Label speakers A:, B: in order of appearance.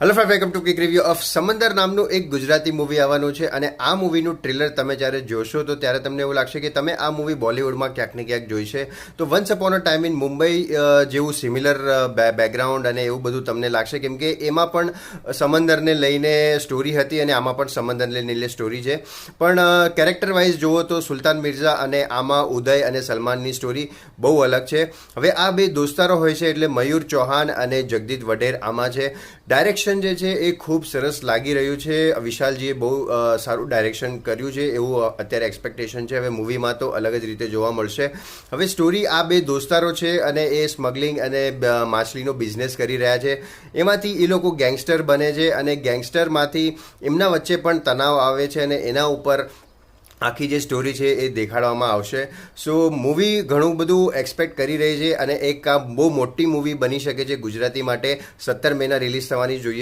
A: Hello friend, welcome to quick review of Samandar નામનું એક Gujarati movie આવવાનું છે અને આ મૂવીનું ટ્રેલર તમે જ્યારે જોશો તો ત્યારે તમને એવું લાગશે કે તમે આ મૂવી બોલિવૂડમાં ક્યાંક ને ક્યાંક જોઈ છે. તો once upon a time in Mumbai જેવું સિમિલર બેકગ્રાઉન્ડ અને એવું બધું તમને લાગશે, કેમ કે એમાં પણ સમંદરને લઈને સ્ટોરી હતી અને આમાં પણ સમંદરને લઈને સ્ટોરી છે. પણ કેરેક્ટર વાઇઝ જુઓ તો સુલતાન મિર્ઝા અને આમાં ઉદય અને સલમાનની સ્ટોરી બહુ અલગ છે. હવે આ બે દોસ્તારો હોય છે એટલે મયુર ચૌહાણ અને જગદીત વઢેર આમાં છે. ડાયરેક્શન જે છે એ ખૂબ સરસ લાગી રહ્યું છે. વિશાલજીએ બહુ સારું ડાયરેક્શન કર્યું છે એવું અત્યારે એક્સપેક્ટેશન છે. હવે મૂવીમાં તો અલગ જ રીતે જોવા મળશે. હવે સ્ટોરી આ બે દોસ્તારો છે અને એ સ્મગલિંગ અને માછલીનો બિઝનેસ કરી રહ્યા છે. એમાંથી એ લોકો ગેંગસ્ટર બને છે અને ગેંગસ્ટરમાંથી એમના વચ્ચે પણ તણાવ આવે છે અને એના ઉપર આખી જે સ્ટોરી છે એ દેખાડવામાં આવશે. સો મૂવી ઘણું બધું એક્સપેક્ટ કરી રહી છે અને એક આ બહુ મોટી મૂવી બની શકે છે ગુજરાતી માટે. 17 મેના રિલીઝ થવાની જોઈએ.